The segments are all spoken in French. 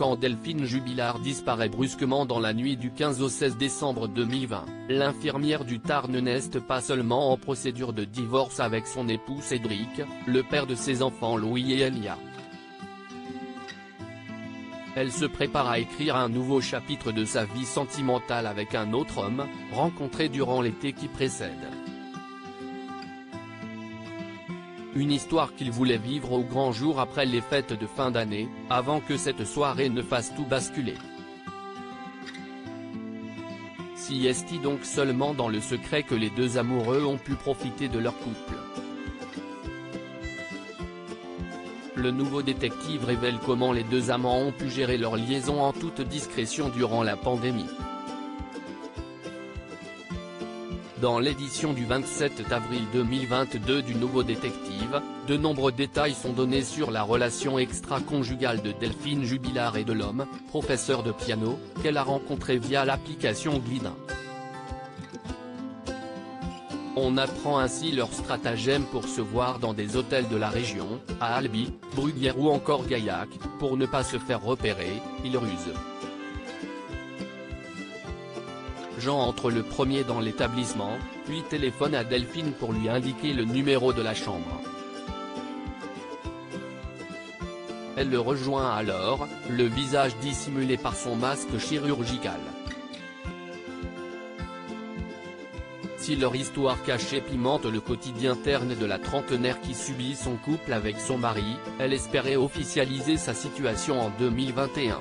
quand Delphine Jubilard disparaît brusquement dans la nuit du 15 au 16 décembre 2020, l'infirmière du Tarn n'est pas seulement en procédure de divorce avec son époux Cédric, le père de ses enfants Louis et Elia. Elle se prépare à écrire un nouveau chapitre de sa vie sentimentale avec un autre homme, rencontré durant l'été qui précède. Une histoire qu'il voulait vivre au grand jour après les fêtes de fin d'année, avant que cette soirée ne fasse tout basculer. Si est-il donc seulement dans le secret que les deux amoureux ont pu profiter de leur couple. Le nouveau détective révèle comment les deux amants ont pu gérer leur liaison en toute discrétion durant la pandémie. Dans l'édition du 27 avril 2022 du Nouveau Détective, de nombreux détails sont donnés sur la relation extra-conjugale de Delphine Jubilard et de l'homme, professeur de piano, qu'elle a rencontré via l'application Glidin. On apprend ainsi leur stratagème pour se voir dans des hôtels de la région, à Albi, Bruguière ou encore Gaillac. Pour ne pas se faire repérer, ils rusent. Jean entre le premier dans l'établissement, puis téléphone à Delphine pour lui indiquer le numéro de la chambre. Elle le rejoint alors, le visage dissimulé par son masque chirurgical. Si leur histoire cachée pimente le quotidien terne de la trentenaire qui subit son couple avec son mari, elle espérait officialiser sa situation en 2021.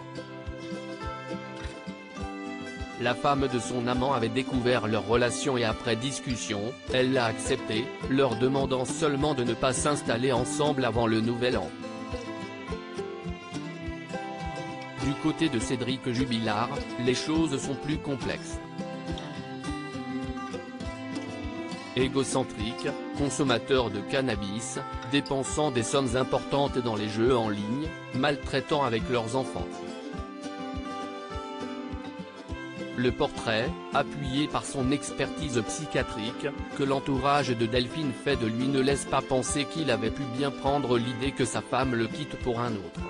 La femme de son amant avait découvert leur relation et après discussion, elle l'a accepté, leur demandant seulement de ne pas s'installer ensemble avant le nouvel an. Du côté de Cédric Jubilard, les choses sont plus complexes. Égocentrique, consommateur de cannabis, dépensant des sommes importantes dans les jeux en ligne, maltraitant avec leurs enfants. Le portrait, appuyé par son expertise psychiatrique, que l'entourage de Delphine fait de lui ne laisse pas penser qu'il avait pu bien prendre l'idée que sa femme le quitte pour un autre.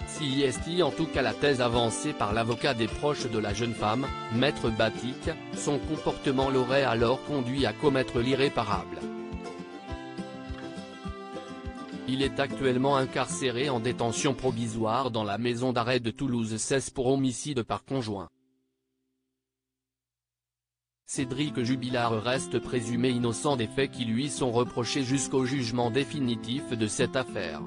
Si est en tout cas la thèse avancée par l'avocat des proches de la jeune femme, Maître Batik, son comportement l'aurait alors conduit à commettre l'irréparable. Il est actuellement incarcéré en détention provisoire dans la maison d'arrêt de Toulouse-16 pour homicide par conjoint. Cédric Jubilard reste présumé innocent des faits qui lui sont reprochés jusqu'au jugement définitif de cette affaire.